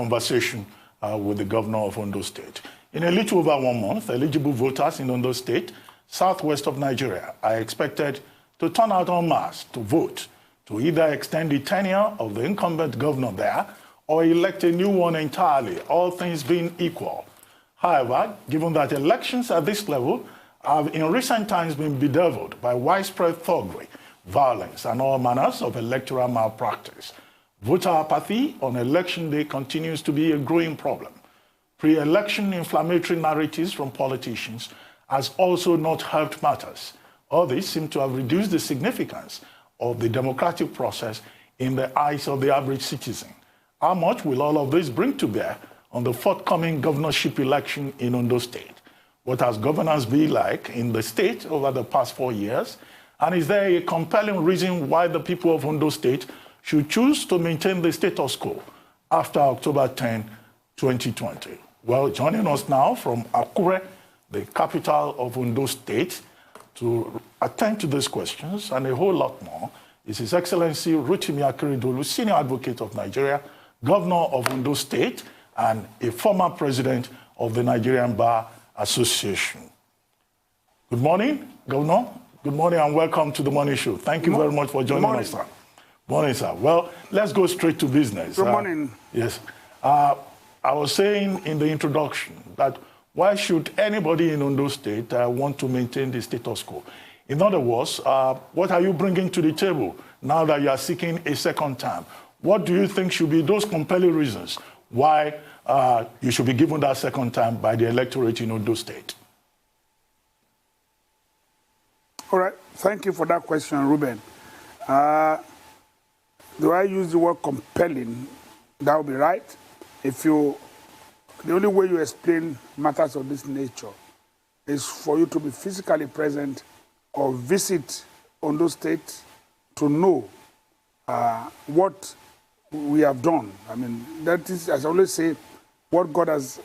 conversation with the governor of Ondo State. In a little over 1 month, eligible voters in Ondo State, southwest of Nigeria, are expected to turn out en masse to vote to either extend the tenure of the incumbent governor there or elect a new one entirely, all things being equal. However, given that elections at this level have in recent times been bedeviled by widespread thuggery, violence, and all manners of electoral malpractice, voter apathy on election day continues to be a growing problem. Pre-election inflammatory narratives from politicians has also not helped matters. All this seems to have reduced the significance of the democratic process in the eyes of the average citizen. How much will all of this bring to bear on the forthcoming governorship election in Ondo State? What has governance been like in the state over the past 4 years? And is there a compelling reason why the people of Ondo State should choose to maintain the status quo after October 10, 2020? Well, joining us now from Akure, the capital of Ondo State, to attend to these questions and a whole lot more is His Excellency Rotimi Akeredolu, Senior Advocate of Nigeria, Governor of Ondo State, and a former president of the Nigerian Bar Association. Good morning, Governor. Good morning and welcome to the Morning Show. Thank you very much for joining us, sir. Morning, sir. Well, let's go straight to business. Good morning. Yes. I was saying in the introduction that why should anybody in Ondo State want to maintain the status quo? In other words, what are you bringing to the table now that you are seeking a second term? What do you think should be those compelling reasons why you should be given that second term by the electorate in Ondo State? All right. Thank you for that question, Ruben. Do I use the word compelling? That would be right. The only way you explain matters of this nature is for you to be physically present or visit Ondo State to know what we have done. I mean, that is, as I always say, what God has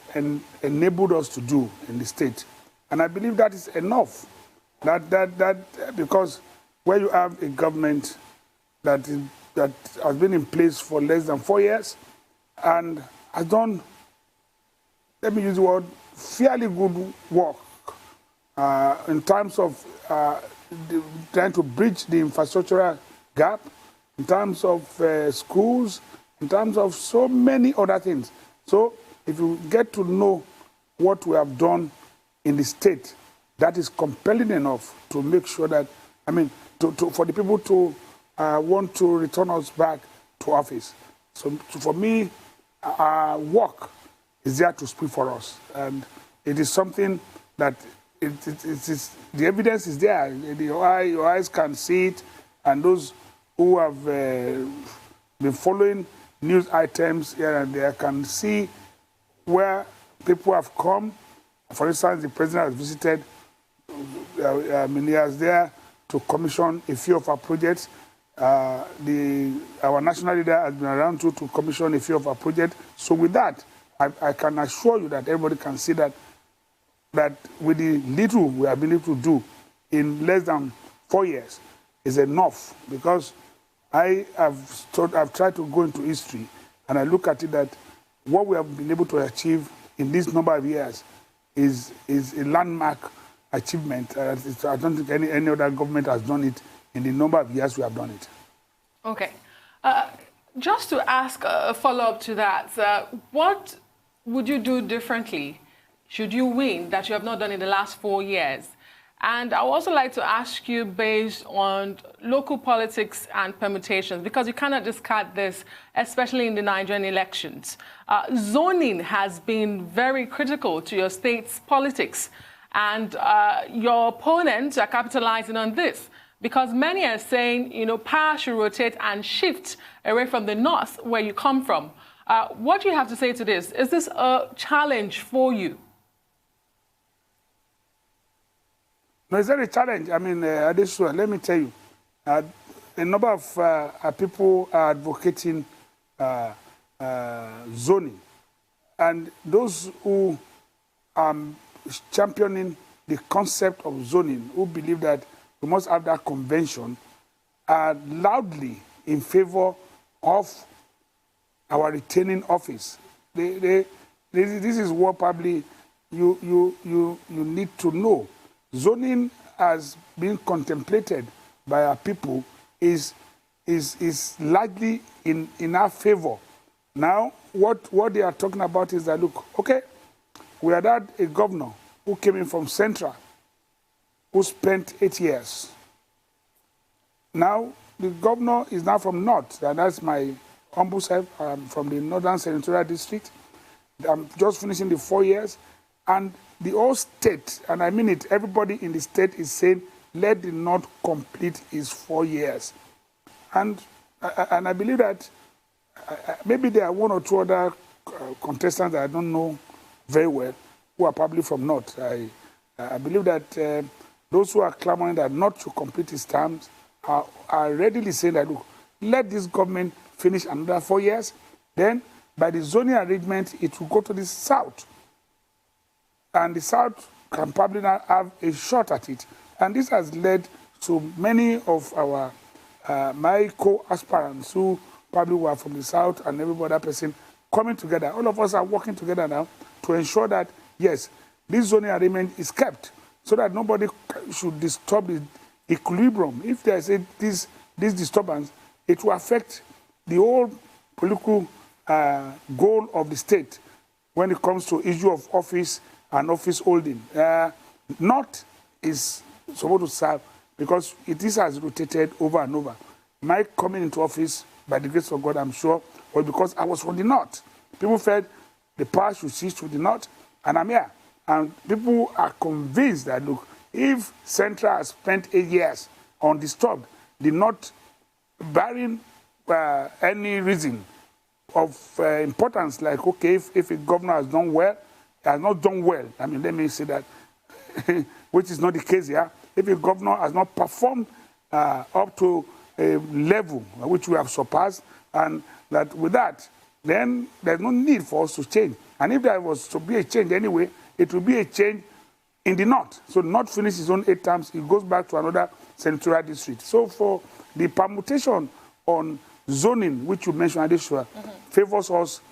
enabled us to do in the state. And I believe that is enough. Because where you have a government that has been in place for less than 4 years and has done, let me use the word, fairly good work in terms of trying to bridge the infrastructural gap, in terms of schools, in terms of so many other things. So if you get to know what we have done in the state, that is compelling enough to make sure that, I mean, for the people to want to return us back to office. So for me, work is there to speak for us. And it is something that the evidence is there. Your eyes can see it. And those who have been following news items here and there can see where people have come. For instance, the president has visited he was there to commission a few of our projects. Our national leader has been around to commission a few of our projects. So with that, I can assure you that everybody can see that with the little we have been able to do in less than 4 years is enough. Because I've tried to go into history and I look at it that what we have been able to achieve in this number of years is a landmark achievement. I don't think any other government has done it in the number of years we have done it. Okay. Just to ask a follow-up to that, what would you do differently should you win that you have not done in the last 4 years? And I would also like to ask you based on local politics and permutations, because you cannot discard this, especially in the Nigerian elections. Zoning has been very critical to your state's politics. And your opponents are capitalizing on this because many are saying, power should rotate and shift away from the north where you come from. What do you have to say to this? Is this a challenge for you? No, it's not a challenge. I mean, Adesua, let me tell you, a number of people are advocating zoning. And those who championing the concept of zoning, who believe that we must have that convention, are loudly in favor of our retaining office. this is what probably you need to know. Zoning has been contemplated by our people is largely in our favor. Now, what they are talking about is that, look, okay, we had a governor who came in from Central, who spent 8 years. Now, the governor is now from North, and that's my humble self. I'm from the Northern Senatorial District. I'm just finishing the 4 years. And the whole state, and I mean it, everybody in the state is saying, let the North complete his 4 years. And I believe that maybe there are one or two other contestants that I don't know very well who are probably from North. I believe that those who are clamoring that not to complete his terms are readily saying that, look, let this government finish another 4 years. Then, by the zoning arrangement, it will go to the South. And the South can probably not have a shot at it. And this has led to many of our my co-aspirants who probably were from the South and every other person coming together. All of us are working together now to ensure that, yes, this zoning arrangement is kept so that nobody should disturb the equilibrium. If there is this disturbance, it will affect the whole political goal of the state when it comes to issue of office and office holding. North is supposed to serve because this has rotated over and over. My coming into office, by the grace of God, I'm sure, was because I was from the North. People felt the power should cease to the North, and I'm here. And people are convinced that, look, if Central has spent 8 years undisturbed, the North, barring any reason of importance, like, okay, if a governor has done well, has not done well, I mean, let me say that, which is not the case here. If a governor has not performed up to a level which we have surpassed, and that with that, then there's no need for us to change. And if there was to be a change anyway, it will be a change in the North. So North finishes his own 8 terms, it goes back to another senatorial district. So for the permutation on zoning, which you mentioned, Adeshua, favors us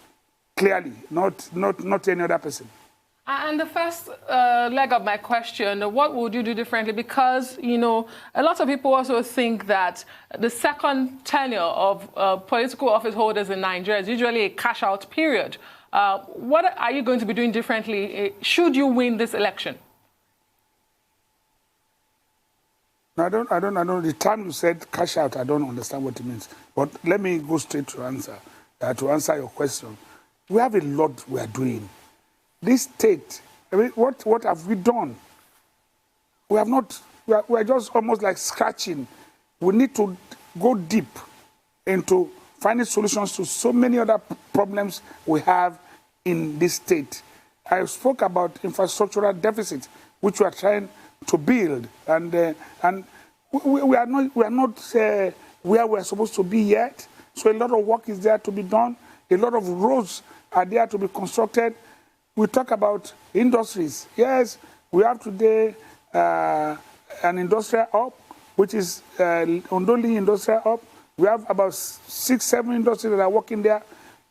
clearly, not any other person. And the first leg of my question, what would you do differently? Because, you know, a lot of people also think that the second tenure of political office holders in Nigeria is usually a cash-out period. What are you going to be doing differently should you win this election? No, I don't. The time you said cash out, I don't understand what it means. But let me go straight to answer your question. We have a lot we are doing. This state, I mean, what have we done? We have not, we are just almost like scratching. We need to go deep into finding solutions to so many other problems we have in this state. I spoke about infrastructural deficit, which we are trying to build, and we are not where we are supposed to be yet. So a lot of work is there to be done. A lot of roads are there to be constructed. We talk about industries. Yes, we have today an industrial hub, which is Ondo industrial hub. We have about 6, 7 industries that are working there.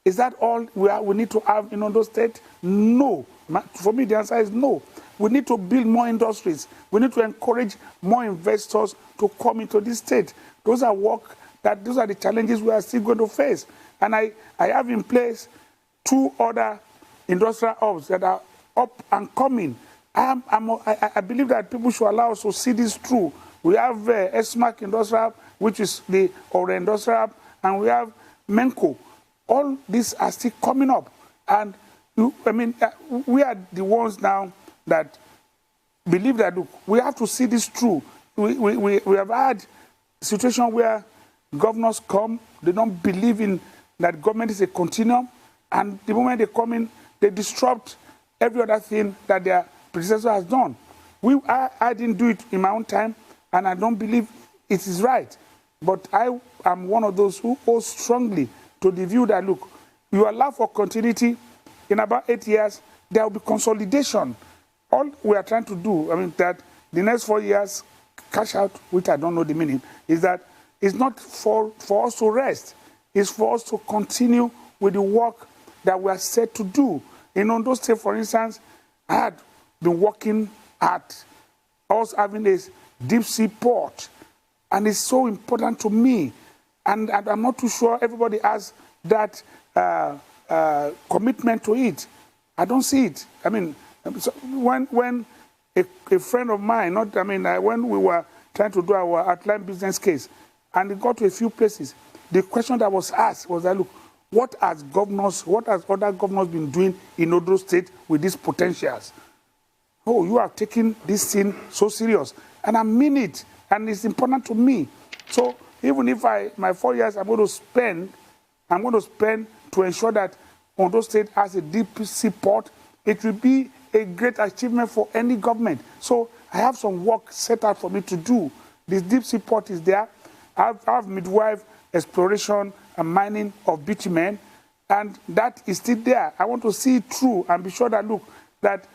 Is that all we need to have in Ondo State? No. For me, the answer is no. We need to build more industries. We need to encourage more investors to come into this state. Those are the challenges we are still going to face. And I have in place 2 other industrial hubs that are up and coming. I believe that people should allow us to see this through. We have SMAC Industrial Hub, which is the Orange Industrial Hub, and we have Mimiko. All these are still coming up. And I mean, we are the ones now that believe that, look, we have to see this through. We have had a situation where governors come, they don't believe in that government is a continuum, and the moment they come in, they disrupt every other thing that their predecessor has done. I didn't do it in my own time, and I don't believe it is right. But I am one of those who hold strongly to the view that, look, you allow for continuity, in about 8 years, there will be consolidation. All we are trying to do, I mean, that the next 4 years, cash out, which I don't know the meaning, is that it's not for us to rest. It's for us to continue with the work that we are set to do. In Ondo State, for instance, I had been working at us having a deep sea port, and it's so important to me. And I'm not too sure everybody has that commitment to it. I don't see it. I mean, so when a friend of mine, when we were trying to do our outline business case, and it got to a few places, the question that was asked was that, look, what has other governors been doing in Ondo State with these potentials? Oh, you are taking this thing so serious. And I mean it, and it's important to me. So even if my 4 years I'm going to spend to ensure that Ondo State has a deep sea port, it will be a great achievement for any government. So I have some work set out for me to do. This deep sea port is there. I have midwife exploration and mining of bitumen, and that is still there. I want to see it through and be sure that, look, that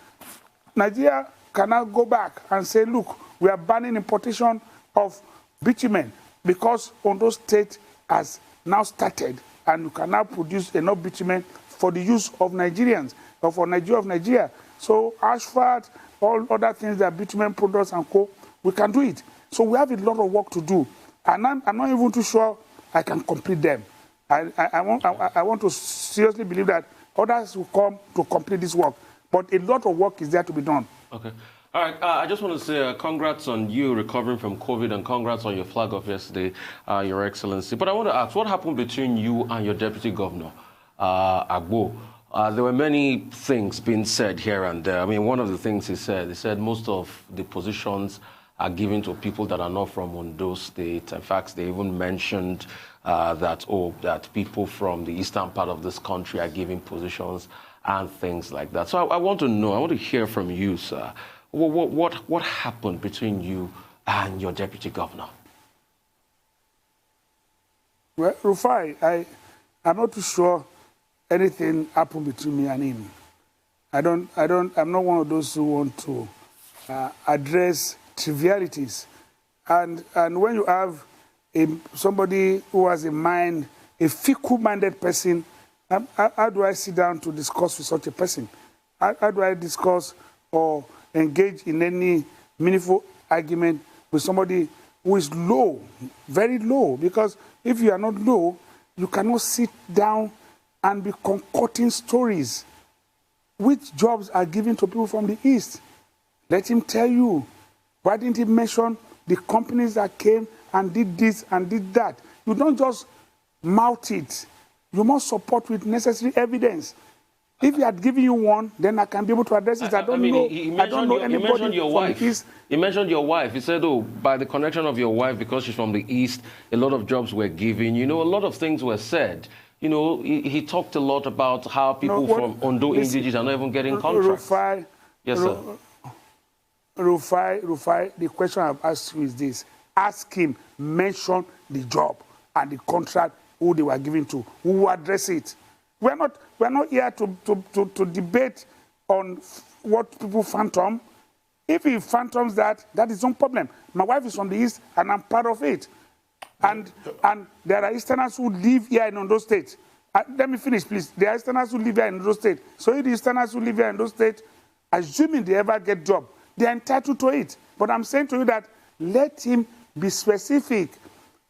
Nigeria cannot go back and say, look, we are banning importation of bitumen because Ondo State has now started and you can now produce enough bitumen for the use of Nigerians or for Nigeria. So asphalt, all other things that bitumen products and co, we can do it. So we have a lot of work to do. And I'm not even too sure I can complete them. I want to seriously believe that others will come to complete this work. But a lot of work is there to be done. Okay. All right. I just want to say congrats on you recovering from COVID and congrats on your flag off yesterday, Your Excellency. But I want to ask, what happened between you and your Deputy Governor, Agbo? There were many things being said here and there. I mean, one of the things he said most of the positions are given to people that are not from Ondo State. In fact, they even mentioned that people from the eastern part of this country are giving positions and things like that. So I want to know, I want to hear from you, sir. What happened between you and your Deputy Governor? Well, Rufai, I'm not too sure anything happened between me and him. I'm not one of those who want to address trivialities. And when you have somebody who has in mind, a fickle-minded person, how do I sit down to discuss with such a person? How do I discuss or engage in any meaningful argument with somebody who is low, very low? Because if you are not low, you cannot sit down and be concocting stories. Which jobs are given to people from the East? Let him tell you. Why didn't he mention the companies that came and did this and did that? You don't just mouth it. You must support with necessary evidence. If he had given you one, then I can be able to address it. I don't know anybody from the East. He mentioned your wife. He said, oh, by the connection of your wife, because she's from the East, a lot of jobs were given. You know, a lot of things were said. You know, he talked a lot about how people from Ondo indigenous are not even getting contracts. Rufai, yes, sir. Rufai, the question I've asked you is this. Ask him, mention the job and the contract who they were given to, who will address it. We're not here to debate on what people phantom. If he phantoms that, that is no problem. My wife is from the East, and I'm part of it. And there are Easterners who live here in Ondo State. Let me finish, please. There are Easterners who live here in Ondo State. So if the Easterners who live here in Ondo State, assuming they ever get job, they are entitled to it. But I'm saying to you that let him be specific.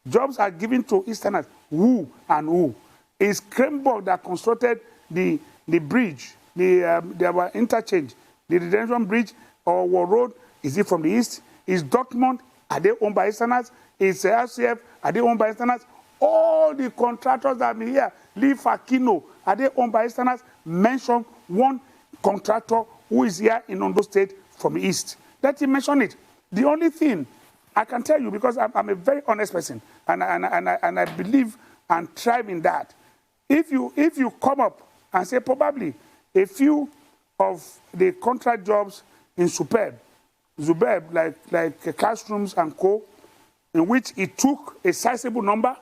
Jobs are given to Easterners. Who and who? Is Kremborg that constructed the bridge, the interchange, the Redemption Bridge or War Road? Is it from the East? Is Dortmund, are they owned by Easterners? Is RCF, are they owned by Easterners? All the contractors that are here, Lee Fakino, are they owned by Easterners? Mention one contractor who is here in Ondo State from the East. Let him mention it. The only thing I can tell you, because I'm a very honest person, and I believe and thrive in that. If you come up and say probably a few of the contract jobs in Superb, like classrooms and co, in which he took a sizable number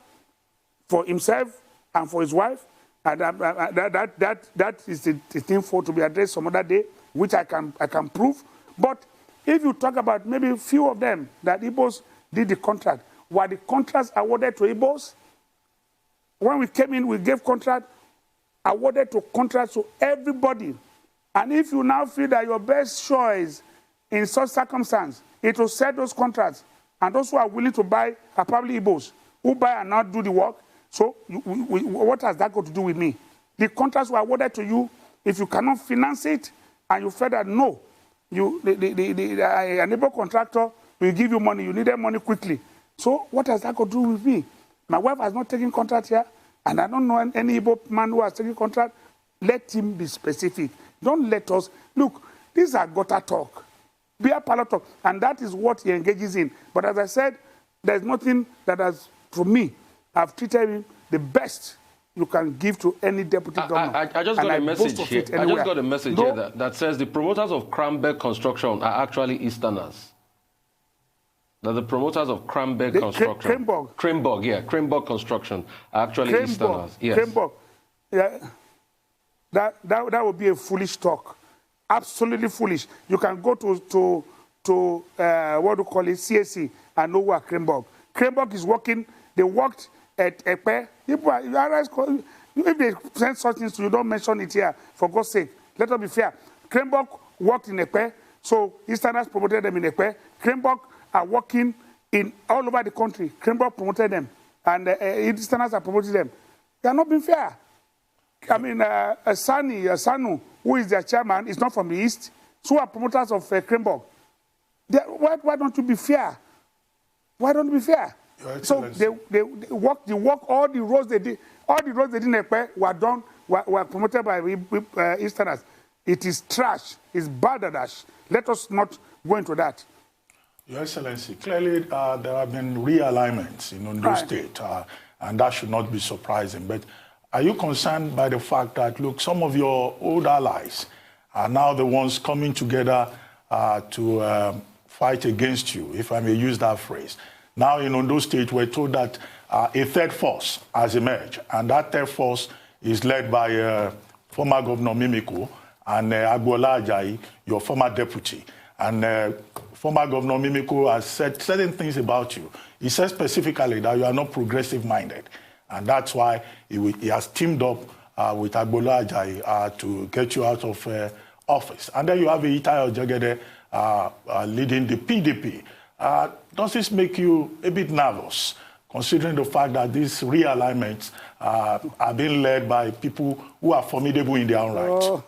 for himself and for his wife, and that is the thing for to be addressed some other day, which I can prove. But if you talk about maybe a few of them that Igbos did the contract, were the contracts awarded to Igbos? When we came in, we gave contract. awarded to contracts to everybody. And if you now feel that your best choice in such circumstance, it will set those contracts, and those who are willing to buy are probably Igbos, who buy and not do the work. So what has that got to do with me? The contracts were awarded to you. If you cannot finance it, and you feel that no, a neighbor contractor will give you money, you needed money quickly. So what has that got to do with me? My wife has not taken contract here, and I don't know any Igbo man who has taken contract. Let him be specific. Don't let us, look, these are gutter talk, beer parlor talk, and that is what he engages in. But as I said, there's nothing that has, for me, I've treated him the best you can give to any deputy governor. I just got a message here. I just got a message here that says the promoters of Cranberg Construction are actually Easterners. That the promoters of Cranberg Construction, Cranberg Construction are actually Easterners. Yes. Cranberg, yeah, that would be a foolish talk, absolutely foolish. You can go to what do you call it, CSC, and know who are Cranberg. Cranberg is working. They worked at Epe. If they send such things to you, don't mention it here, for God's sake. Let us be fair. Cranberg worked in Epe, so Easterners promoted them in Epe. Cranberg are working in all over the country. Cranberg promoted them, and Easterners are promoting them. They are not being fair. I mean, Sanu, who is their chairman, is not from the East. So are promoters of Cranberg. Why don't you be fair? Why don't you be fair? So they work, all the roads they did in Epe were promoted by Easterners. It is trash. It's balderdash. Let us not go into that. Your Excellency, clearly there have been realignments in Ondo State, and that should not be surprising. But are you concerned by the fact that, look, some of your old allies are now the ones coming together to fight against you, if I may use that phrase? Now in Ondo State, we're told that a third force has emerged, and that third force is led by former Governor Mimiko and Agboola Ajayi, your former deputy. And former Governor Mimiko has said certain things about you. He said specifically that you are not progressive-minded, and that's why he has teamed up with Agboola Ajayi to get you out of office. And then you have Itai Ojegede leading the PDP. Does this make you a bit nervous, considering the fact that these realignments are being led by people who are formidable in their own right?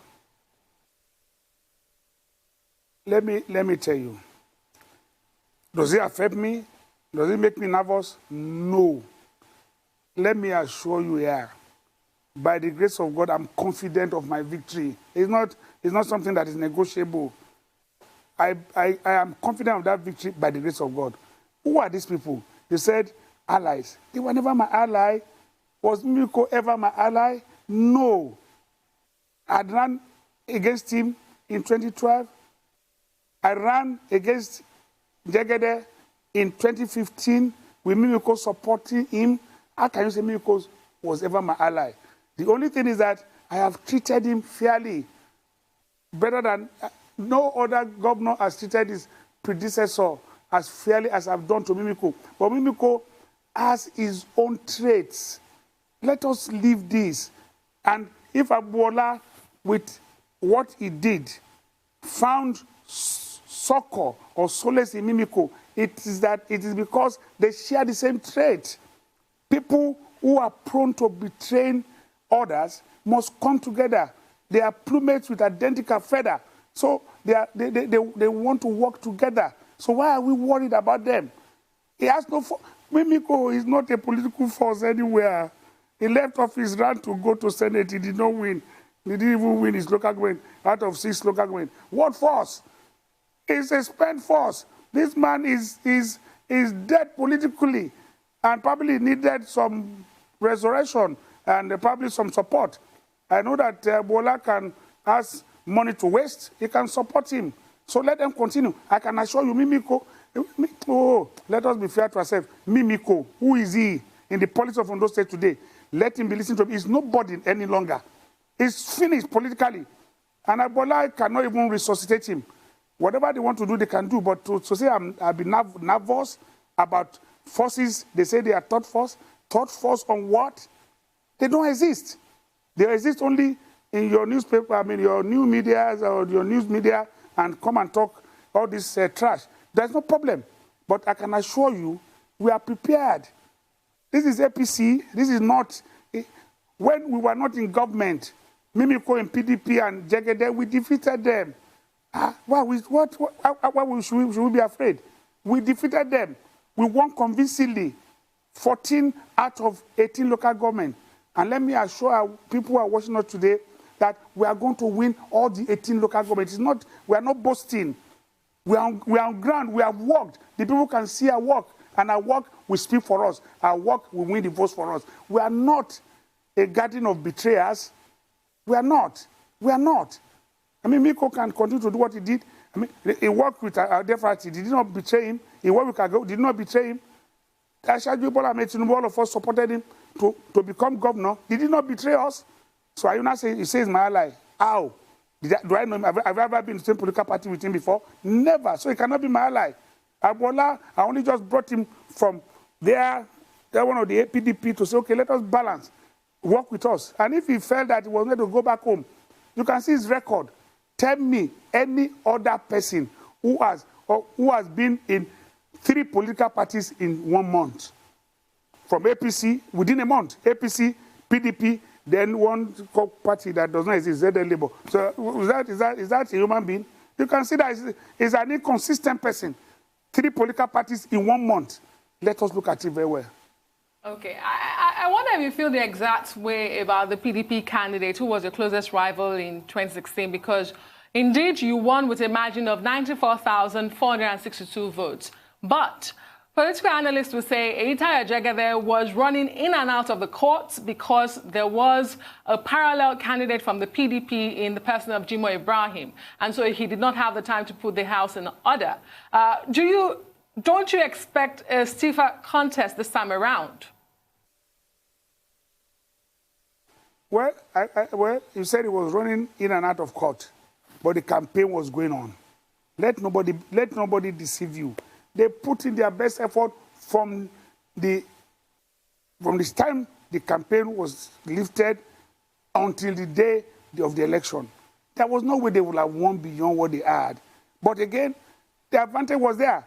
Let me tell you. Does it affect me? Does it make me nervous? No. Let me assure you here, by the grace of God, I'm confident of my victory. It's not something that is negotiable. I am confident of that victory by the grace of God. Who are these people? You said allies. They were never my ally. Was Mimiko ever my ally? No. I ran against him in 2012. I ran against Jegede in 2015 with Mimiko supporting him. How can you say Mimiko was ever my ally? The only thing is that I have treated him fairly, better than no other governor has treated his predecessor as fairly as I've done to Mimiko. But Mimiko has his own traits. Let us leave this. And if Agboola, with what he did, found succor or solace in Mimiko, it is because they share the same trait. People who are prone to betraying others must come together. They are plumaged with identical feather. So they want to work together. So why are we worried about them? He has no Mimiko is not a political force anywhere. He left office, ran to go to Senate. He did not win. He didn't even win his local government out of 6 local government. What force? It's a spent force. This man is dead politically and probably needed some resurrection and probably some support. I know that Bola can ask money to waste. He can support him. So let them continue. I can assure you, Mimiko, let us be fair to ourselves. Mimiko, who is he in the politics of Ondo State today? Let him be listened to. He's nobody any longer. He's finished politically. And Agboola cannot even resuscitate him. Whatever they want to do, they can do. But to say I've been nervous about forces, they say they are third force. Third force on what? They don't exist. They exist only in your newspaper, your new media or your news media, and come and talk all this trash. There's no problem. But I can assure you, we are prepared. This is APC. This is not... When we were not in government, Mimiko and PDP and Jegede, we defeated them. Why should we be afraid? We defeated them. We won convincingly 14 out of 18 local government. And let me assure our people who are watching us today that we are going to win all the 18 local governments. We are not boasting. We are on ground. We have worked. The people can see our work. And our work will speak for us. Our work will win the votes for us. We are not a garden of betrayers. We are not. We are not. Mimiko can continue to do what he did. He worked with our deputy. Did not betray him. He worked with Agboola. Did not betray him. Bola Ahmed Tinubu, all of us supported him to become governor. He did not betray us. So are you not saying he says my ally? How? Do I know him? Have I ever been in the same political party with him before? Never. So he cannot be my ally. Agboola, I only just brought him from there, one of the PDP, to say, okay, let us balance. Work with us. And if he felt that he was going to go back home, you can see his record. Tell me any other person who has been in 3 political parties in 1 month. From APC, within a month, APC, PDP, then one party that does not exist, ZL Labour. So is that a human being? You can see that he's an inconsistent person. 3 political parties in 1 month. Let us look at it very well. Okay, I wonder if you feel the exact way about the PDP candidate who was your closest rival in 2016, because indeed you won with a margin of 94,462 votes. But political analysts would say Ajayi Jegede was running in and out of the courts because there was a parallel candidate from the PDP in the person of Jimo Ibrahim. And so he did not have the time to put the house in order. Don't you expect a stiffer contest this time around? Well, you said he was running in and out of court, but the campaign was going on. Let nobody deceive you. They put in their best effort from this time the campaign was lifted until the day of the election. There was no way they would have won beyond what they had. But again, the advantage was there.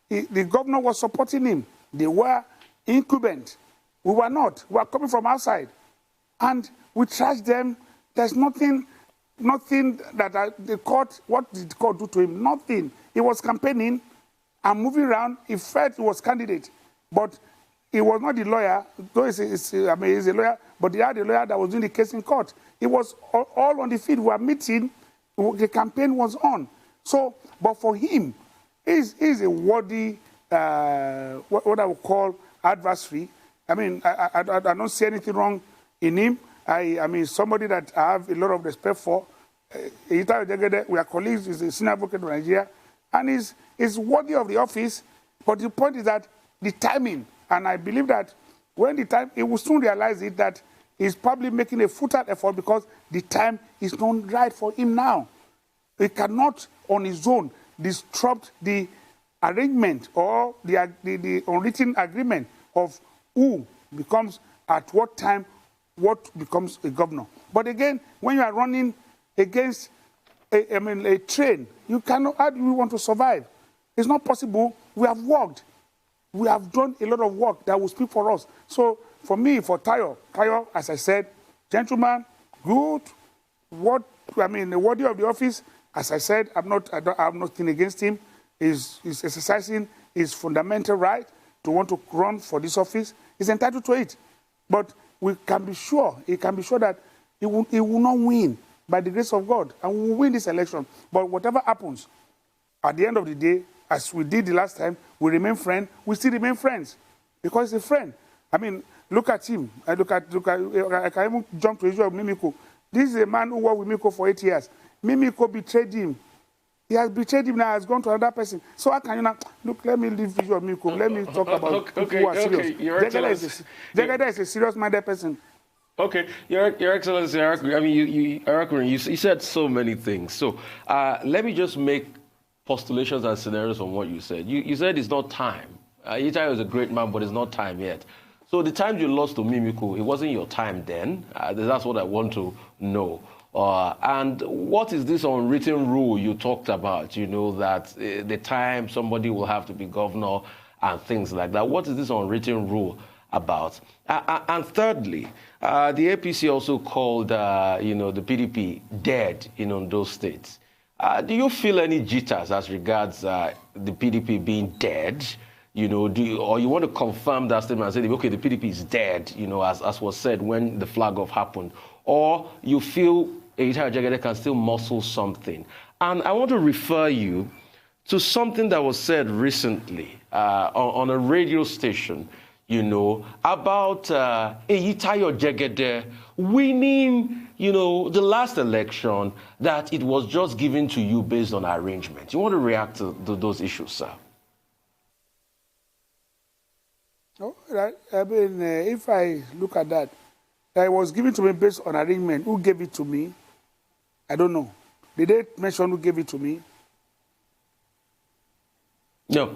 The governor was supporting him. They were incumbent. We were not. We were coming from outside. And we trashed them. There's nothing that the court, what did the court do to him? Nothing. He was campaigning and moving around. He felt he was candidate. But he was not the lawyer. Though he's a lawyer, but he had a lawyer that was doing the case in court. It was all on the field. We were meeting. The campaign was on. So, but for him, he's a worthy, what I would call adversary. I don't see anything wrong in him. Somebody that I have a lot of respect for. We are colleagues. He's a senior advocate of Nigeria, and he's worthy of the office. But the point is that the timing, and I believe that when the time, he will soon realize it, that he's probably making a futile effort because the time is not right for him now. He cannot, on his own, disrupt the arrangement or the unwritten agreement of who becomes at what time what becomes a governor. But again, when you are running against a train, you cannot. How do you want to survive? It's not possible. We have worked. We have done a lot of work that will speak for us. So for me, for Tayo, as I said, gentleman, good, worthy of the office. As I said, I have nothing against him. He's exercising his fundamental right to want to run for this office. He's entitled to it. But he can be sure that he will not win by the grace of God, and we will win this election. But whatever happens, at the end of the day, as we did the last time, we remain friends. We still remain friends because he's a friend. Look at him. I can even jump to the issue of Mimiko. This is a man who worked with Mimiko for 8 years. Mimiko betrayed him. He has betrayed him now, has gone to another person. So how can you now, look, let me leave visual of Mimiko. Let me talk about people who are serious. Jegede is a serious-minded person. Okay, Your Excellency, you said so many things. So let me just make postulations and scenarios on what you said. You said it's not time. Ajayi is a great man, but it's not time yet. So the time you lost to Mimiko, it wasn't your time then. That's what I want to know. And what is this unwritten rule you talked about, you know, that the time somebody will have to be governor and things like that? What is this unwritten rule about? And thirdly, the APC also called, you know, the PDP dead in Ondo State. Do you feel any jitters as regards the PDP being dead? You know, or you want to confirm that statement and say, okay, the PDP is dead, you know, as was said when the flag off happened? Or you feel Ajayi Jegede can still muscle something? And I want to refer you to something that was said recently on a radio station, you know, about Ajayi Jegede winning, you know, the last election, that it was just given to you based on arrangement. You want to react to those issues, sir? Oh, I mean, if I look at that, it was given to me based on arrangement. Who gave it to me? I don't know. Did they mention who gave it to me? No.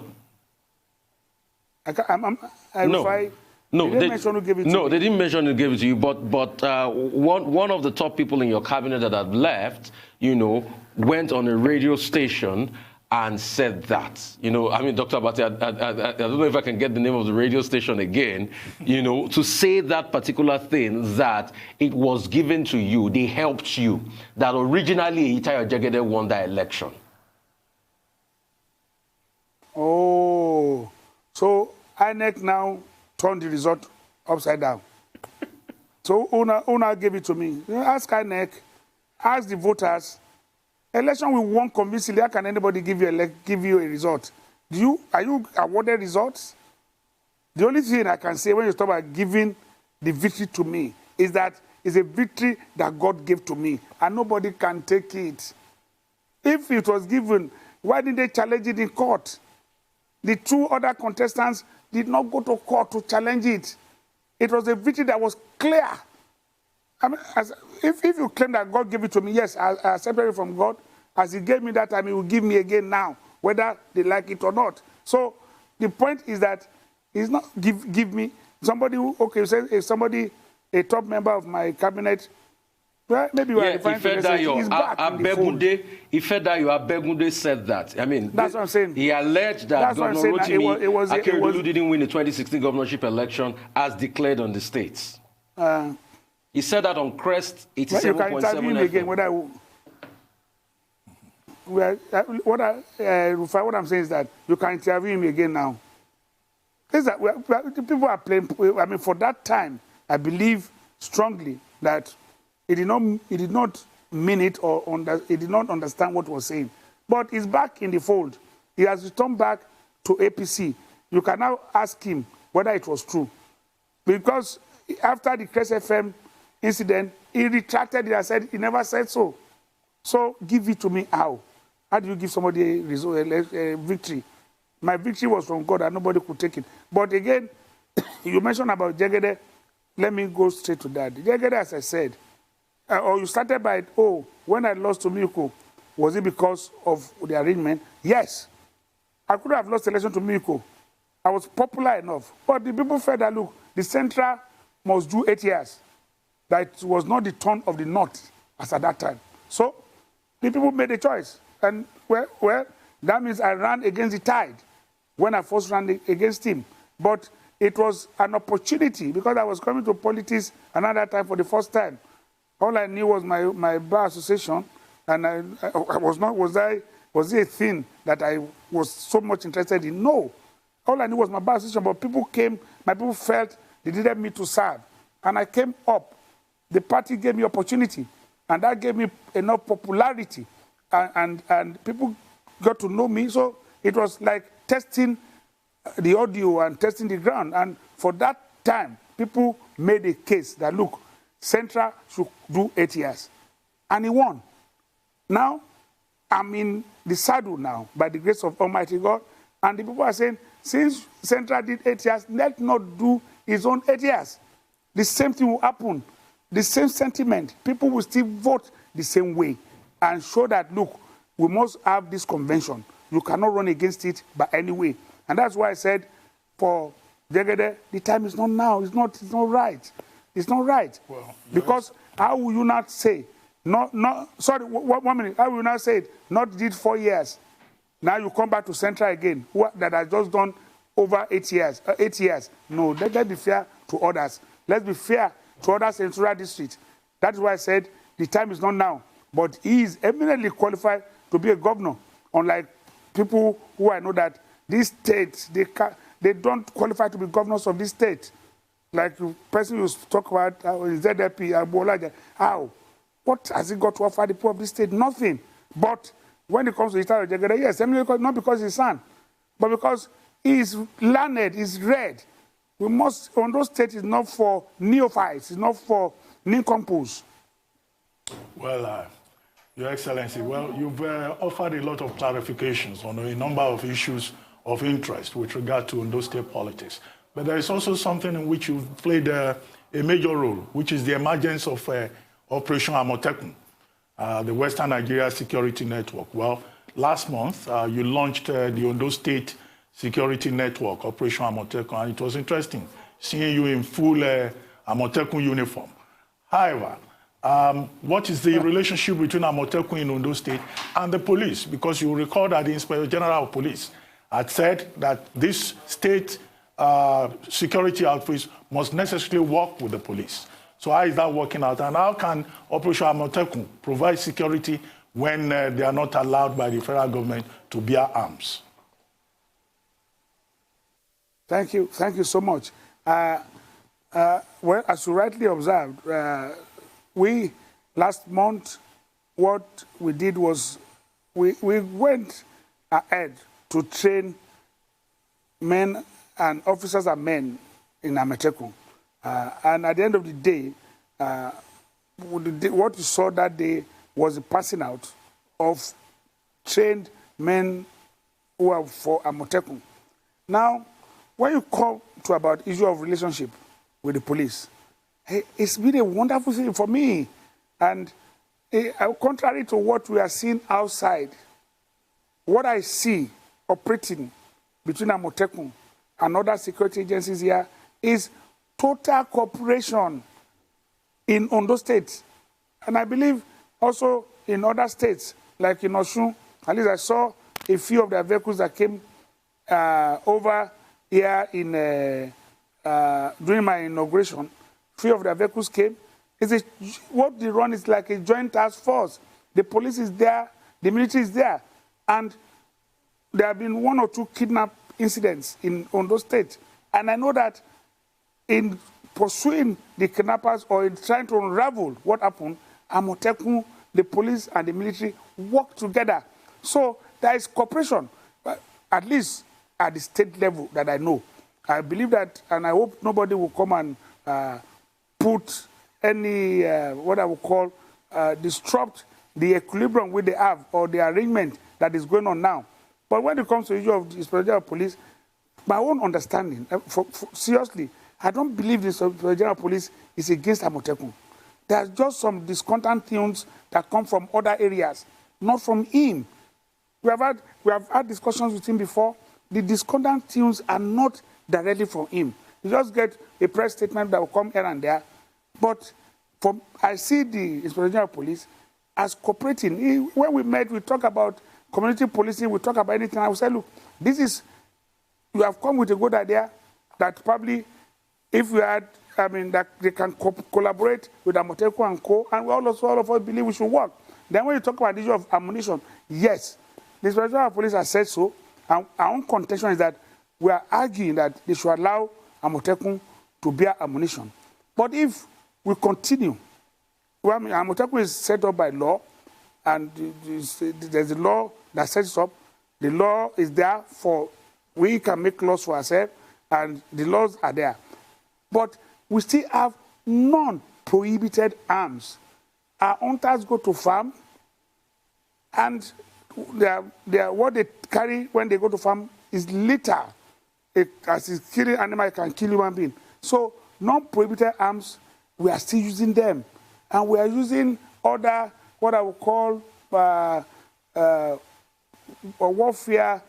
No, they mention who gave it to me? No, they didn't mention who gave it to you, but one of the top people in your cabinet that had left, you know, went on a radio station and said that, you know, I mean, Dr. Abati, I don't know if I can get the name of the radio station again, you know, to say that particular thing, that it was given to you, they helped you, that originally Ajayi Jegede won that election. Oh, so INEC now turned the result upside down. So Una gave it to me. You know, ask INEC, ask the voters. Election we won convincingly. How can anybody give you a result? Are you awarded results? The only thing I can say when you talk about giving the victory to me is that it's a victory that God gave to me, and nobody can take it. If it was given, why didn't they challenge it in court? The two other contestants did not go to court to challenge it. It was a victory that was clear. I mean, if you claim that God gave it to me, yes, I accept it from God. As he gave me that time, he will give me again now, whether they like it or not. So the point is that he's not give me somebody who, okay, say if somebody, a top member of my cabinet, well, maybe we are referring to this, he's back in the fold. Abegunde said that. I mean, that's what I'm saying. He alleged that Gov Rotimi Akeredolu didn't win the 2016 governorship election as declared on the states. He said that on Crest 87.7 You can interview me again. What I'm saying is that you can interview me again now. People are playing. I mean, for that time, I believe strongly that he did not mean it, or he did not understand what he was saying. But he's back in the fold. He has returned back to APC. You can now ask him whether it was true, because after the Crest FM incident, he retracted it and said he never said so. So give it to me how? How do you give somebody a victory? My victory was from God and nobody could take it. But again, you mentioned about Jegede. Let me go straight to that. Jegede, as I said, or you started by, when I lost to Mimiko, was it because of the arrangement? Yes. I could have lost the election to Mimiko. I was popular enough. But the people felt that, look, the Central must do 8 years. That was not the turn of the North as at that time. So the people made a choice. And, well, that means I ran against the tide when I first ran against him. But it was an opportunity because I was coming to politics another time for the first time. All I knew was my bar association, and was it a thing that I was so much interested in? No. All I knew was my bar association, but people came, my people felt they needed me to serve. And I came up. The party gave me opportunity, and that gave me enough popularity, and people got to know me. So it was like testing the audio and testing the ground. And for that time, people made a case that, look, Central should do 8 years. And he won. Now, I'm in the saddle now, by the grace of Almighty God. And the people are saying, since Central did 8 years, let's not do his own 8 years. The same thing will happen. The same sentiment. People will still vote the same way and show that, look, we must have this convention. You cannot run against it by any way. And that's why I said, for Jegede, the time is not now. It's not right. It's not right. Well, because how will you not say, sorry, 1 minute, how will you not say it, not did 4 years. Now you come back to Central again, that has just done over 8 years. 8 years. No, let's be fair to others. Let's be fair to others in Central District. That is why I said the time is not now. But he is eminently qualified to be a governor, unlike people who I know that this state, they don't qualify to be governors of this state. Like the person you talk about, ZLP, Agboola Ajayi. How? What has he got to offer the people of this state? Nothing. But when it comes to Italo Jegede, yes, not because he's son, but because he is learned, he's read. We must, Ondo State is not for neophytes, it's not for nincompoops. Well, Your Excellency, well, you've offered a lot of clarifications on a number of issues of interest with regard to Ondo State politics. But there is also something in which you've played a major role, which is the emergence of Operation Amotekun, the Western Nigeria Security Network. Well, last month, you launched the Ondo State Security Network, Operation Amotekun, and it was interesting seeing you in full Amotekun uniform. However, what is the relationship between Amotekun in Ondo State and the police? Because you recall that the Inspector General of Police had said that this state security outfits must necessarily work with the police. So how is that working out? And how can Operation Amotekun provide security when they are not allowed by the federal government to bear arms? Thank you so much. Well, as you rightly observed, we last month, what we did was we went ahead to train men and officers and men in Amotekun. And at the end of the day, what you saw that day was the passing out of trained men who are for Amotekun. Now, when you come to about issue of relationship with the police, it's been a wonderful thing for me. And contrary to what we are seeing outside, what I see operating between Amotekun and other security agencies here is total cooperation in Ondo State. And I believe also in other states, like in Osun, at least I saw a few of their vehicles that came over here in during my inauguration. Few of their vehicles came. What they run is like a joint task force. The police is there, the military is there. And there have been 1 or 2 kidnap incidents in Ondo State. And I know that in pursuing the kidnappers or in trying to unravel what happened, Amotekun, the police and the military work together. So there is cooperation, at least at the state level that I know. I believe that, and I hope nobody will come and put any, what I would call, disrupt the equilibrium which they have or the arrangement that is going on now. But when it comes to the issue of the Inspector General of Police, my own understanding, seriously, I don't believe the Inspector General of Police is against Amotekun. There's just some discontent tunes that come from other areas, not from him. We have had discussions with him before. The discontent tunes are not directly from him. You just get a press statement that will come here and there. But I see the Inspector General of Police as cooperating. When we met, we talk about community policing, we talk about anything. I will say, look, you have come with a good idea that probably if we had, that they can collaborate with Amotekun and Co. And all of us believe we should work. Then when you talk about the issue of ammunition, yes, the Inspector General of Police has said so. And our own contention is that we are arguing that they should allow Amotekun to bear ammunition. But if we continue, Amotekun is set up by law, and there's a law that sets up. The law is there for, we can make laws for ourselves, and the laws are there. But we still have non-prohibited arms. Our hunters go to farm, and what they carry when they go to farm is litter. As it's killing animal, it can kill human being. So non-prohibited arms, we are still using them. And we are using other, what I would call warfare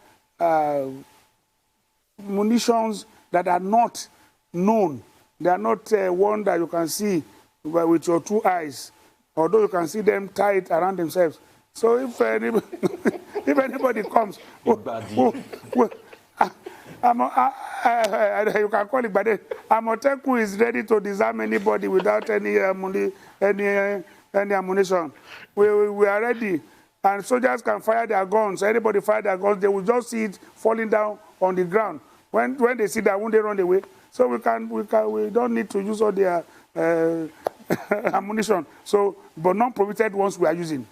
munitions that are not known. They are not one that you can see with your 2 eyes, although you can see them tied around themselves. So if if anybody comes, you can call it, but Amotekun is ready to disarm anybody without any ammunition. We are ready, and soldiers can fire their guns. Anybody fire their guns, they will just see it falling down on the ground. When they see that, won't they run away? So we don't need to use all their ammunition. So, but non-prohibited ones we are using.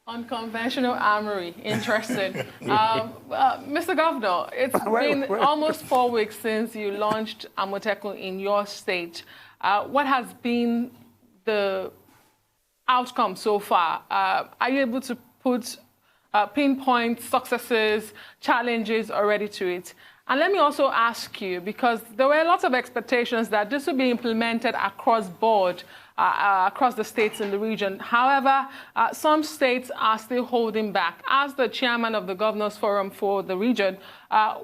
Unconventional armory, interesting. Mr. Governor, it's been almost 4 weeks since you launched Amotekun in your state. What has been the outcome so far? Are you able to put pinpoint successes, challenges already to it? And let me also ask you, because there were lots of expectations that this would be implemented across board, across the states in the region. However, some states are still holding back. As the chairman of the Governors Forum for the region,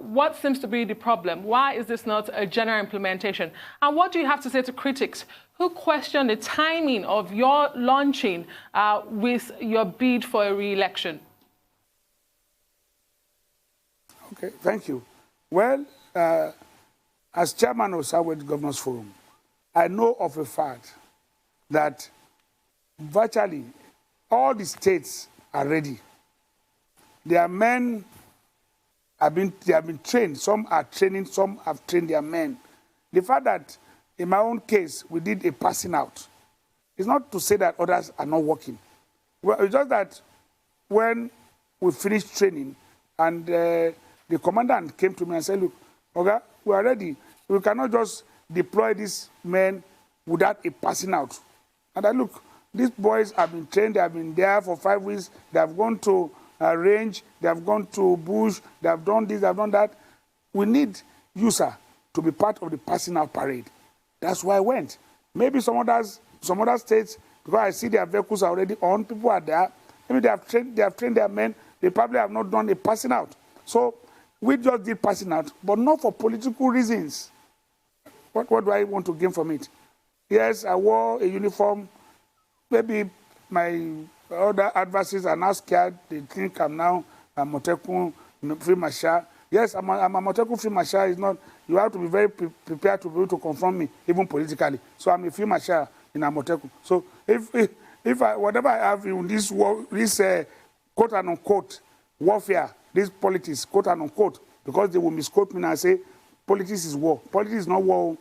what seems to be the problem? Why is this not a general implementation? And what do you have to say to critics who question the timing of your launching with your bid for a re-election? Okay, thank you. Well, as chairman of Southwest Governors Forum, I know of a fact that virtually all the states are ready. Their men they have been trained. Some are training, some have trained their men. The fact that in my own case, we did a passing out, it's not to say that others are not working. Well, it's just that when we finished training and the commandant came to me and said, look, okay, we are ready. We cannot just deploy these men without a passing out. And I look, these boys have been trained, they have been there for 5 weeks, they have gone to range, they have gone to bush, they have done this, they have done that. We need you, sir, to be part of the passing out parade. That's why I went. Maybe some other states, because I see their vehicles are already on, people are there, maybe they have trained their men, they probably have not done a passing out. So we just did passing out, but not for political reasons. What do I want to gain from it? Yes, I wore a uniform. Maybe my other adversaries are now scared. They think I'm now Amotekun Free Marshal. Yes, I'm Amotekun Free Marshal. Is not. You have to be very prepared to be able to confront me, even politically. So I'm a Free Marshal in Amotekun. So if whatever I have in this quote and unquote warfare, this politics, quote and unquote, because they will misquote me and say, politics is war. Politics is not war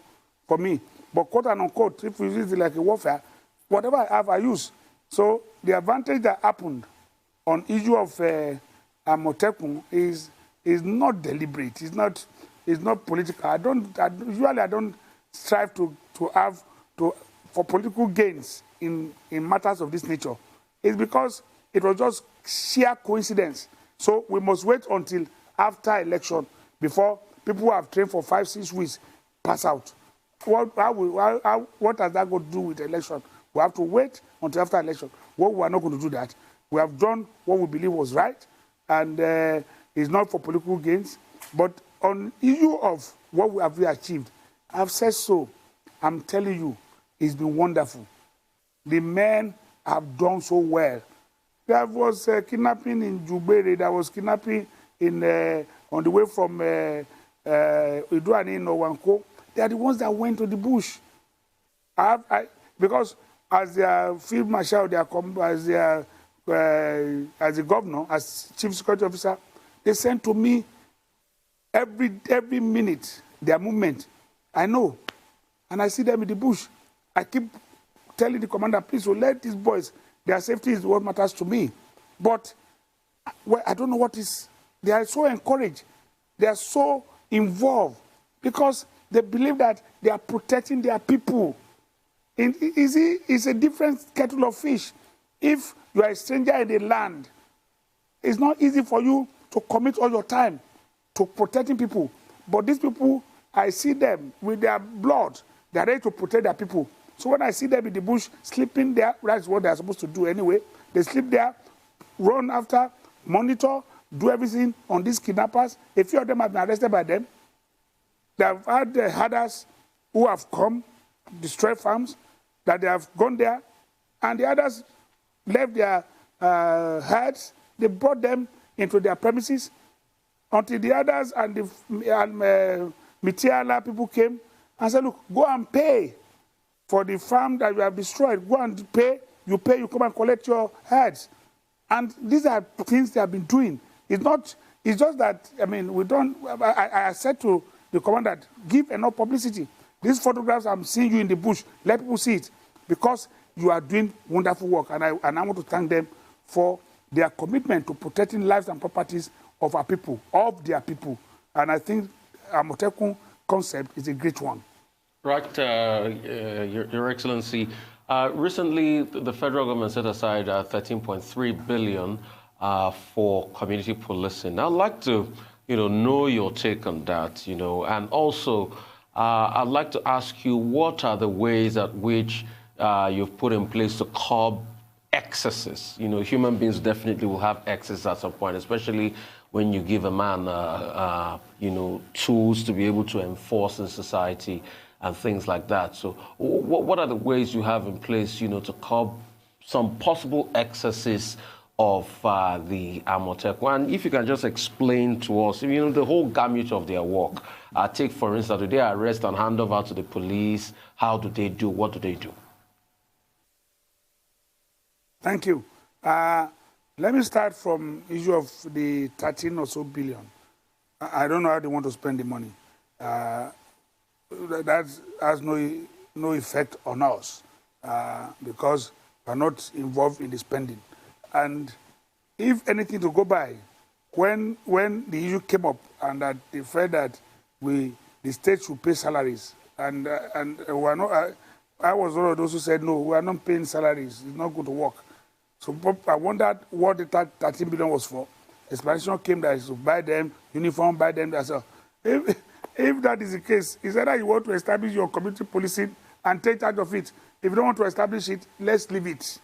for me. But quote and unquote, if we use it like a warfare, whatever I have, I use. So the advantage that happened on issue of Amotekun is not deliberate. It's not political. Usually I don't strive for political gains in matters of this nature. It's because it was just sheer coincidence. So we must wait until after election before people who have trained for 5-6 weeks pass out. What has that got to do with election? We have to wait until after election. Well, we are not going to do that. We have done what we believe was right, and it's not for political gains. But on issue of what we have achieved, I've said so. I'm telling you, it's been wonderful. The men have done so well. There was kidnapping in Jubere. There was kidnapping on the way from Iduani in Owanko. They are the ones that went to the bush. Because as their field marshal, as the governor, as chief security officer, they sent to me every minute their movement. I know, and I see them in the bush. I keep telling the commander, please, let these boys. Their safety is what matters to me. But I don't know what is. They are so encouraged. They are so involved because they believe that they are protecting their people. It's a different kettle of fish. If you are a stranger in the land, it's not easy for you to commit all your time to protecting people. But these people, I see them with their blood. They are ready to protect their people. So when I see them in the bush, sleeping there, that's what they are supposed to do anyway. They sleep there, run after, monitor, do everything on these kidnappers. A few of them have been arrested by them. They have had the herders who have come, destroyed farms, that they have gone there, and the others left their herds. They brought them into their premises until the others and the Mitiala people came and said, look, go and pay for the farm that you have destroyed. Go and pay, you come and collect your herds. And these are things they have been doing. It's just that, I mean, we don't, I said to the commander, give enough publicity. These photographs, I'm seeing you in the bush, let people see it, because you are doing wonderful work. And I want to thank them for their commitment to protecting lives and properties of our people, of their people. And I think Amotekun concept is a great one. Right, Your Excellency. Recently, the federal government set aside 13.3 billion for community policing. I'd like to, know your take on that, and also I'd like to ask you, what are the ways at which you've put in place to curb excesses? Human beings definitely will have excesses at some point, especially when you give a man, tools to be able to enforce in society and things like that. So what are the ways you have in place, to curb some possible excesses of the Amotekun? And if you can just explain to us, the whole gamut of their work. Take, for instance, do they arrest and hand over to the police? How do they do? What do they do? Thank you. Let me start from the issue of the 13 or so billion. I don't know how they want to spend the money. That has no effect on us because we're not involved in the spending. And if anything to go by, when the issue came up and that they felt that the state should pay salaries, and we're not, I was one of those who said, no, we are not paying salaries. It's not good to work. So I wondered what the 13 billion was for. Explanation came that is to buy them uniform, buy them. That's all. If that is the case, is either you want to establish your community policing and take charge of it. If you don't want to establish it, let's leave it.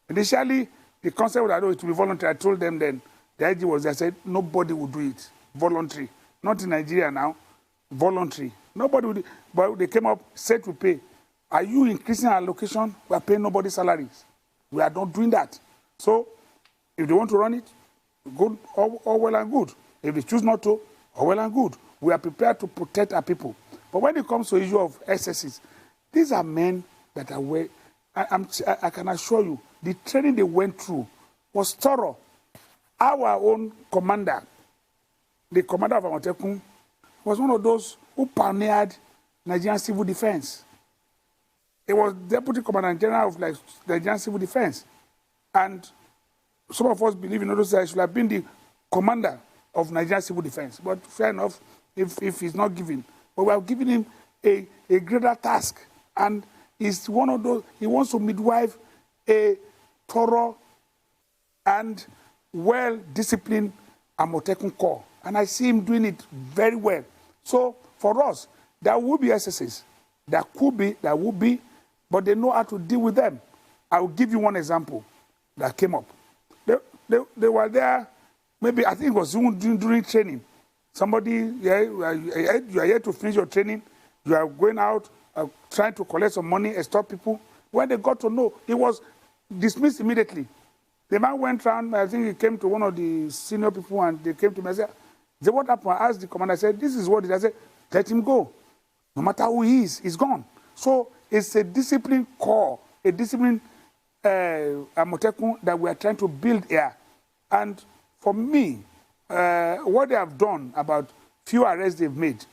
Initially, the concept was that it will be voluntary. I told them then, the idea was, I said, nobody will do it. Voluntary. Not in Nigeria now. Voluntary. Nobody will do it. But they came up, said to pay. Are you increasing our allocation? We are paying nobody's salaries. We are not doing that. So, if they want to run it, good, all well and good. If they choose not to, all well and good. We are prepared to protect our people. But when it comes to the issue of excesses, these are men that are way. I can assure you, the training they went through was thorough. Our own commander, the commander of Amotekun, was one of those who pioneered Nigerian civil defense. He was deputy commander general of Nigerian civil defense. And some of us believe in those that he should have been the commander of Nigerian civil defense. But fair enough, if he's not given. But we have given him a greater task. And he's one of those, he wants to midwife a thorough and well-disciplined Amotekun corps. And I see him doing it very well. So for us, there will be excesses. There could be, there will be, but they know how to deal with them. I will give you one example that came up. They were there, maybe I think it was during training. Somebody, you are here to finish your training, you are going out, trying to collect some money, stop people. When they got to know, it was dismissed immediately. The man went around, I think he came to one of the senior people and they came to me and said, what happened? I asked the commander, I said, this is what it is. I said, let him go. No matter who he is, he's gone. So it's a disciplined core, a disciplined Amotekun that we are trying to build here. And for me, what they have done about few arrests they've made,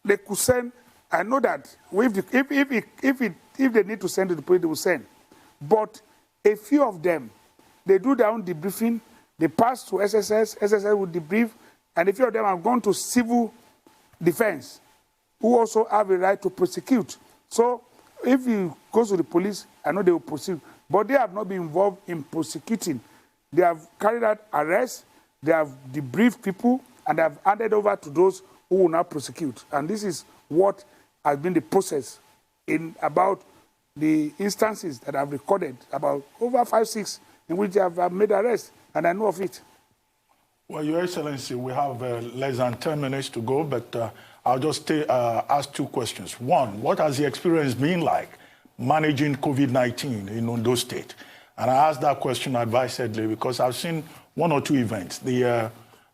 they could send, I know that if they need to send to the police, they will send. But a few of them, they do their own debriefing, they pass to SSS, SSS will debrief, and a few of them have gone to civil defense, who also have a right to prosecute. So if he goes to the police, I know they will prosecute, but they have not been involved in prosecuting. They have carried out arrests, they have debriefed people, and they have handed over to those who will now prosecute. And this is what has been the process in about the instances that I've recorded, about over 5, 6, in which they have made arrests, and I know of it. Well, Your Excellency, we have less than 10 minutes to go, but I'll just ask two questions. One, what has the experience been like managing COVID-19 in Ondo State? And I asked that question advisedly because I've seen one or two events, the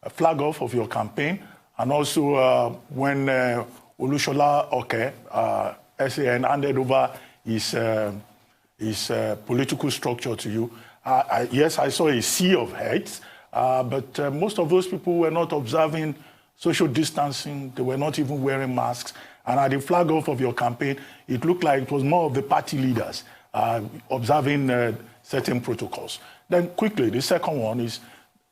flag off of your campaign, and also when Olushola Oke, SAN, handed over his political structure to you. Yes, I saw a sea of heads, but most of those people were not observing social distancing. They were not even wearing masks. And at the flag off of your campaign, it looked like it was more of the party leaders observing certain protocols. Then quickly, the second one is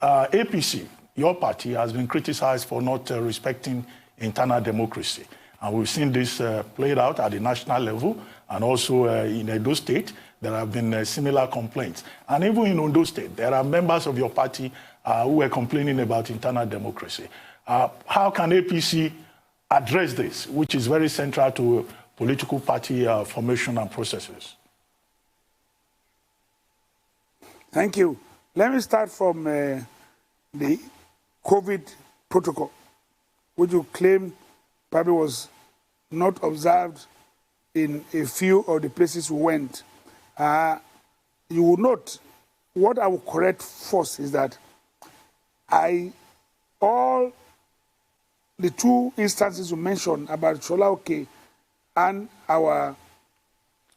APC, your party, has been criticized for not respecting internal democracy. And we've seen this played out at the national level and also in Edo State. There have been similar complaints. And even in Ondo State, there are members of your party who were complaining about internal democracy. How can APC address this, which is very central to political party formation and processes? Thank you. Let me start from the COVID protocol, which you claim probably was not observed in a few of the places we went. You will note, what I will correct first is that all the two instances you mentioned about Shola Oke and our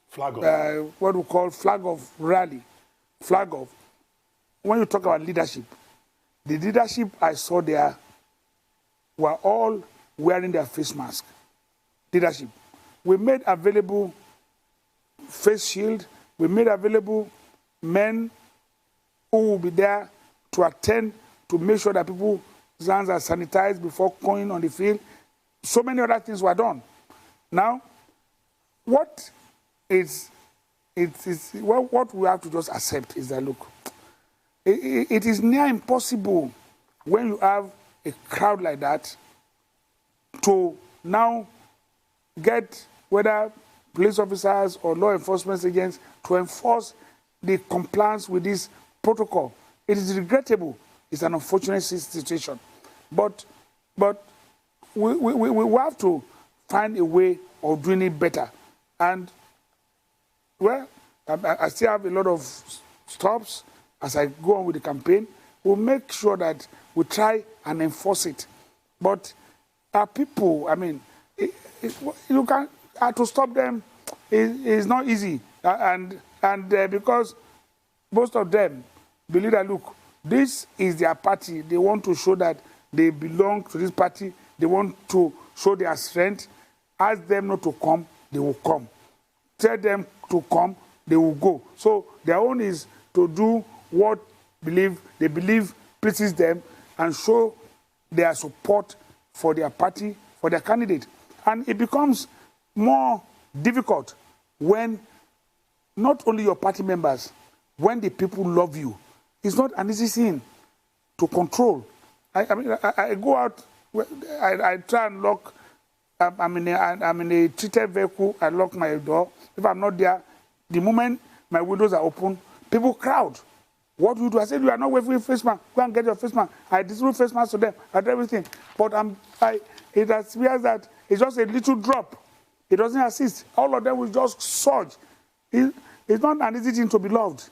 flag off, what we call flag off rally, flag off, when you talk about leadership, the leadership I saw there were all wearing their face mask. Leadership. We made available face shield. We made available men who will be there to attend to make sure that people's hands are sanitized before going on the field. So many other things were done. Now, what we have to just accept is that, look, it is near impossible when you have a crowd like that to now get whether police officers or law enforcement agents to enforce the compliance with this protocol. It is regrettable. It's an unfortunate situation. But we have to find a way of doing it better. And, well, I still have a lot of stops as I go on with the campaign. We'll make sure that we try and enforce it. But our people, I mean, you can to stop them is not easy, and because most of them believe that, look, this is their party. They want to show that they belong to this party. They want to show their strength. Ask them not to come, they will come. Tell them to come, they will go. So their own is to do what they believe pleases them and show their support for their party, for their candidate. And it becomes more difficult when not only your party members, when the people love you. It's not an easy thing to control. I mean, I go out, I try and lock, I'm in a treated vehicle, I lock my door. If I'm not there, the moment my windows are open, people crowd. What do you do? I said, you are not wearing a face mask. Go and get your face mask. I distribute face masks to them. I do everything. But it appears that it's just a little drop. It doesn't assist. All of them will just surge. It's not an easy thing to be loved.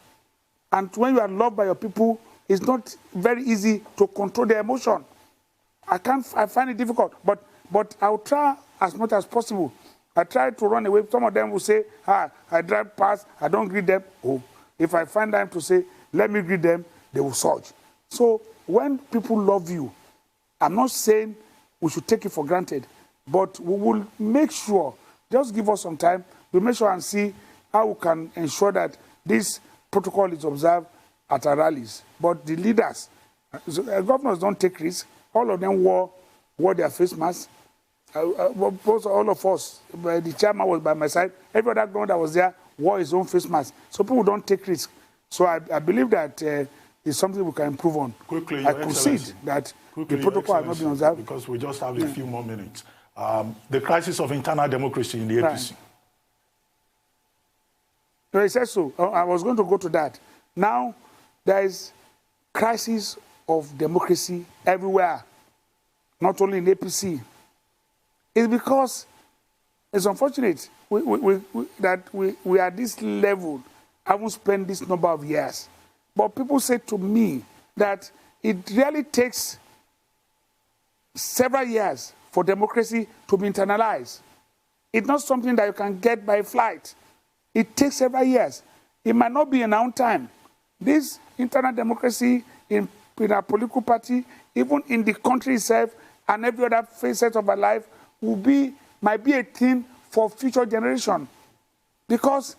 And when you are loved by your people, it's not very easy to control their emotion. I find it difficult. But I'll try as much as possible. I try to run away. Some of them will say, I drive past, I don't greet them. Oh, if I find time to say, let me greet them, they will surge. So when people love you, I'm not saying we should take it for granted, but we will make sure, just give us some time, we'll make sure and see how we can ensure that this protocol is observed at our rallies. But the leaders, governors don't take risks. All of them wore their face masks. All of us, the chairman was by my side, every other governor that was there wore his own face mask. So people don't take risks. So I believe that it's something we can improve on. Quickly, I concede that the protocol has not been observed. Because we just have a few more minutes. The crisis of internal democracy in the APC. No, it says so. I was going to go to that. Now, there is crisis of democracy everywhere, not only in APC, is because it's unfortunate that we are at this level, haven't spent this number of years. But people say to me that it really takes several years for democracy to be internalized. It's not something that you can get by flight. It takes several years. It might not be in our own time. This internal democracy in our political party, even in the country itself and every other facet of our life, might be a thing for future generation. Because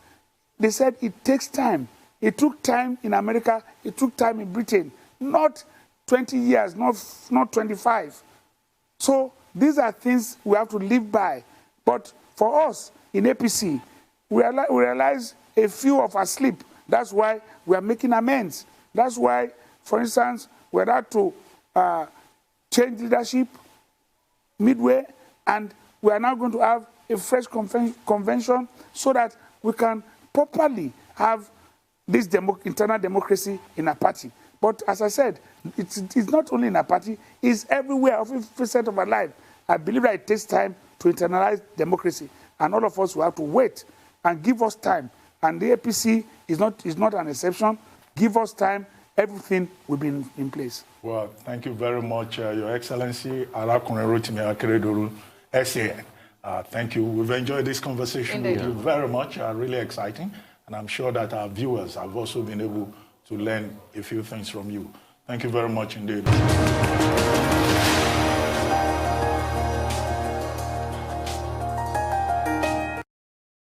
they said it takes time. It took time in America, it took time in Britain, not 20 years, not 25. So these are things we have to live by. But for us in APC, we realize a few of us sleep. That's why we are making amends. That's why, for instance, we're out to change leadership midway, and we are now going to have a fresh convention so that we can properly have this internal democracy in our party. But as I said, it's not only in our party, it's everywhere, every facet of our life. I believe that it takes time to internalize democracy, and all of us will have to wait and give us time. And the APC is not an exception. Give us time, everything will be in place. Well, thank you very much, Your Excellency, Gov Rotimi Akeredolu, SAN. Thank you. We've enjoyed this conversation with you very much. Really exciting. And I'm sure that our viewers have also been able to learn a few things from you. Thank you very much indeed.